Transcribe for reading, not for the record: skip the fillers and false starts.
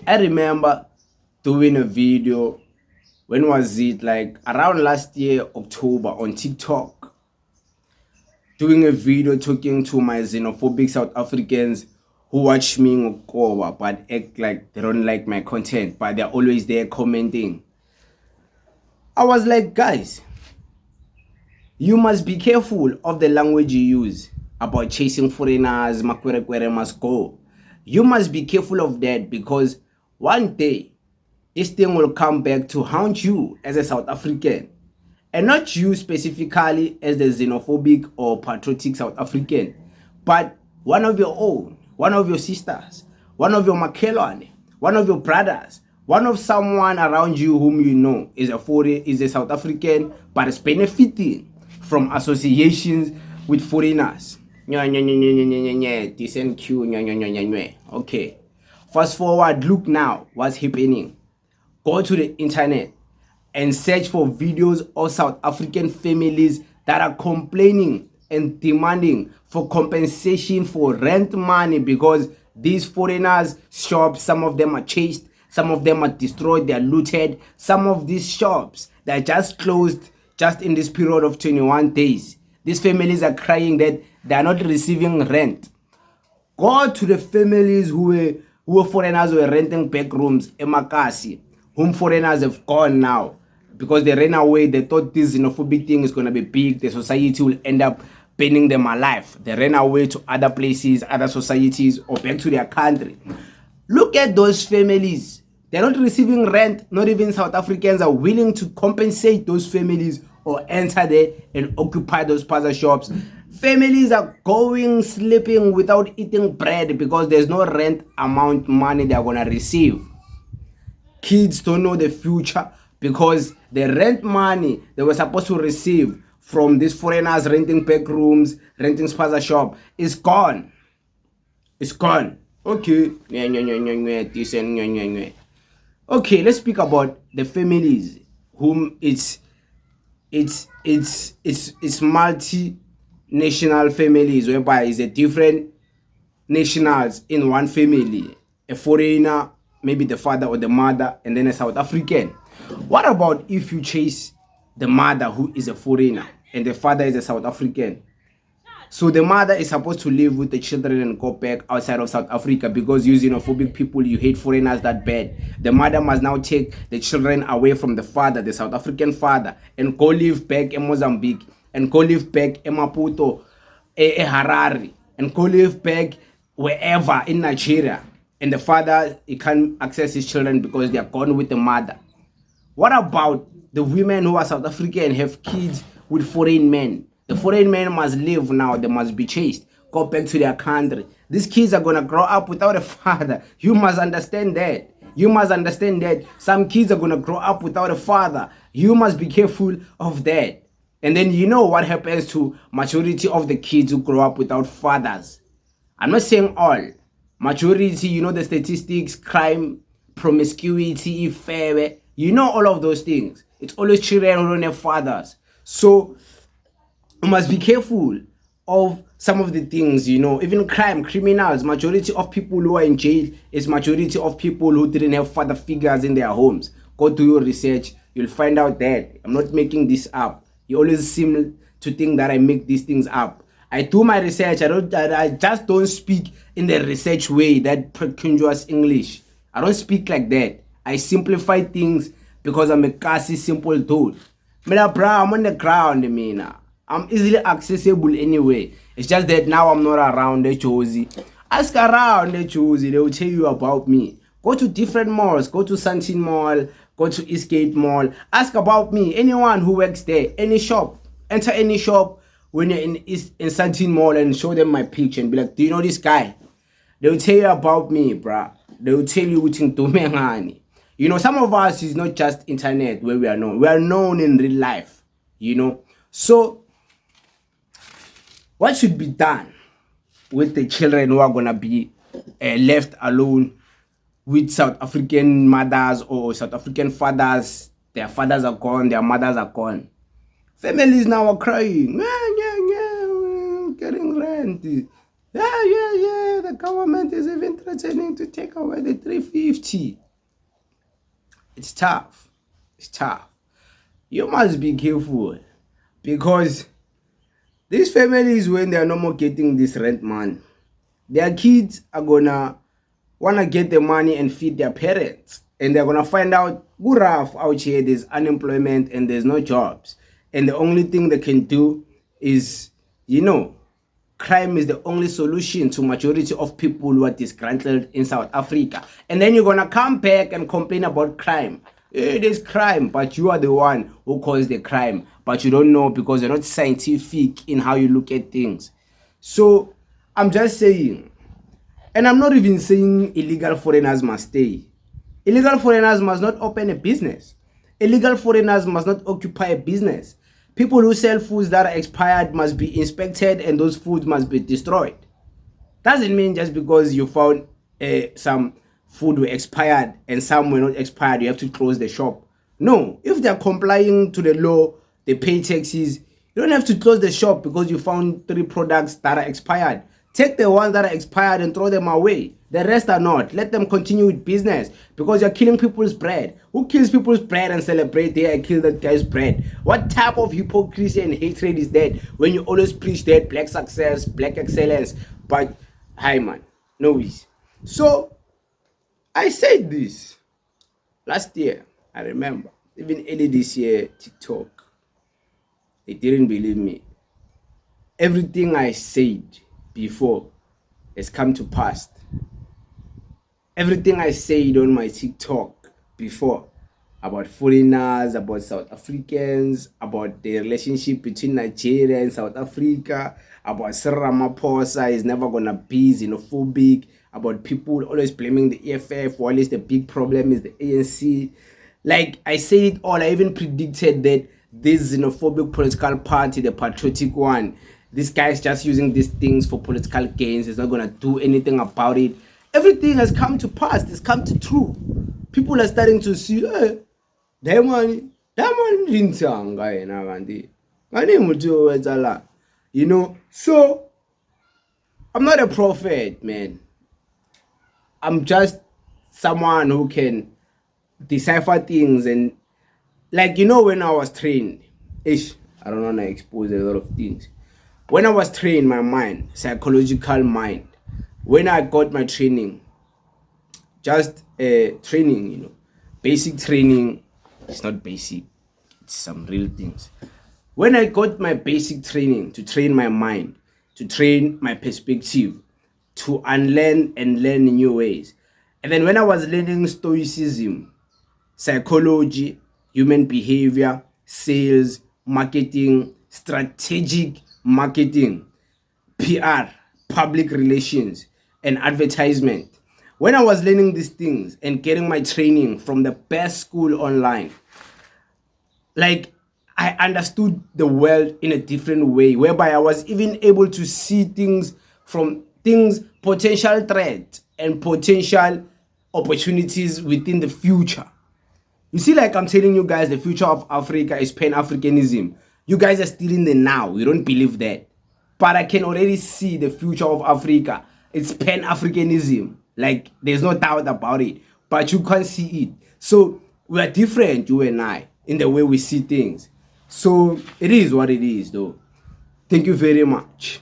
I remember doing a video. When was it? Like around last year, October, on TikTok. Doing a video talking to my xenophobic South Africans who watch me ngokoba but act like they don't like my content, but they're always there commenting. I was like, guys, you must be careful of the language you use about chasing foreigners, makwerekwere must go. You must be careful of that because one day this thing will come back to haunt you as a South African. And not you specifically as the xenophobic or patriotic South African, but one of your own, one of your sisters, one of your makelwane, one of your brothers, one of someone around you whom you know is a South African but is benefiting from associations with foreigners. Decent Q. Okay. Fast forward, look now what's happening. Go to the internet and search for videos of South African families that are complaining and demanding for compensation for rent money because these foreigners' shops, some of them are chased, some of them are destroyed, they are looted. Some of these shops that are just closed just in this period of 21 days. These families are crying that they are not receiving rent. Go to the families who were foreigners who were renting back rooms in Makasi, whom foreigners have gone now because they ran away. They thought this xenophobic thing is going to be big. The society will end up burning them alive. They ran away to other places, other societies, or back to their country. Look at those families. They're not receiving rent. Not even South Africans are willing to compensate those families or enter there and occupy those plaza shops. Families are going, sleeping without eating bread because there's no rent amount money they're going to receive. Kids don't know the future because the rent money they were supposed to receive from these foreigners renting back rooms, renting plaza shop is gone. It's gone. Okay. Okay, let's speak about the families whom it's multinational families whereby it's a different nationals in one family. A foreigner, maybe the father or the mother, and then a South African. What about if you chase the mother who is a foreigner and the father is a South African? So the mother is supposed to live with the children and go back outside of South Africa because you xenophobic people, you hate foreigners that bad. The mother must now take the children away from the father, the South African father, and go live back in Mozambique, and go live back in Maputo, Harare, and go live back wherever in Nigeria. And the father, he can't access his children because they are gone with the mother. What about the women who are South African and have kids with foreign men? The foreign men must live now. They must be chased. Go back to their country. These kids are going to grow up without a father. You must understand that. You must understand that. Some kids are going to grow up without a father. You must be careful of that. And then you know what happens to majority of the kids who grow up without fathers. I'm not saying all. Majority, you know the statistics, crime, promiscuity, fair. You know all of those things. It's always children who don't have fathers. So you must be careful of some of the things, you know, even crime, criminals. Majority of people who are in jail is majority of people who didn't have father figures in their homes. Go do your research. You'll find out that I'm not making this up. You always seem to think that I make these things up. I do my research. I just don't speak in the research way, that precocious English. I don't speak like that. I simplify things because I'm a classy, simple dude. I'm on the ground, I'm easily accessible anyway. It's just that now I'm not around the Josie. Ask around the Josie, they will tell you about me. Go to different malls, go to Santin Mall, go to Eastgate Mall. Ask about me. Anyone who works there, any shop, enter any shop when you're in Santin Mall and show them my picture and be like, do you know this guy? They will tell you about me, bruh. They will tell you what you. You know, some of us is not just internet where we are known. We are known in real life, you know. So what should be done with the children who are going to be left alone with South African mothers or South African fathers? Their fathers are gone, their mothers are gone. Families now are crying. Getting rent. Yeah, the the government is even threatening to take away the 350. It's tough. It's tough. You must be careful because these families, when they are no more getting this rent money, their kids are gonna wanna get the money and feed their parents, and they're gonna find out good rough out here. There's unemployment and there's no jobs, and the only thing they can do is, crime is the only solution to majority of people who are disgruntled in South Africa. And then you're gonna come back and complain about crime. It is crime, but you are the one who caused the crime, but you don't know because you're not scientific in how you look at things. So I'm just saying, and I'm not even saying illegal foreigners must stay. Illegal foreigners must not open a business. Illegal foreigners must not occupy a business. People who sell foods that are expired must be inspected and those foods must be destroyed. Doesn't mean just because you found some food were expired and some were not expired, you have to close the shop. No, if they're complying to the law, they pay taxes, you don't have to close the shop because you found 3 products that are expired. Take the ones that are expired and throw them away. The rest are not. Let them continue with business because you're killing people's bread. Who kills people's bread and celebrate, I kill that guy's bread? What type of hypocrisy and hatred is that when you always preach that black success, black excellence? But, hi man, no easy. So, I said this last year, I remember. Even early this year, TikTok. They didn't believe me. Everything I said before has come to pass. Everything I said on my TikTok before about foreigners, about South Africans, about the relationship between Nigeria and South Africa, about Cyril Ramaphosa is never gonna be xenophobic, about people always blaming the EFF, while the big problem is the ANC. Like I said it all, I even predicted that this xenophobic political party, the patriotic one, this guy is just using these things for political gains. He's not going to do anything about it. Everything has come to pass. It's come to true. People are starting to see, hey, that man didn't so I'm not a prophet, man. I'm just someone who can decipher things and when I was trained, I don't want to expose a lot of things. When I was trained, my mind, psychological mind, when I got my training, just training, basic training, it's not basic, it's some real things. When I got my basic training to train my mind, to train my perspective, to unlearn and learn new ways. And then when I was learning stoicism, psychology, human behavior, sales, marketing, strategic marketing, PR, public relations, and advertisement. When I was learning these things and getting my training from the best school online, I understood the world in a different way, whereby I was even able to see things from potential threats and potential opportunities within the future. You see, I'm telling you guys, the future of Africa is Pan-Africanism. You guys are still in the now. You don't believe that. But I can already see the future of Africa. It's Pan-Africanism. There's no doubt about it. But you can't see it. So, we are different, you and I, in the way we see things. So, it is what it is, though. Thank you very much.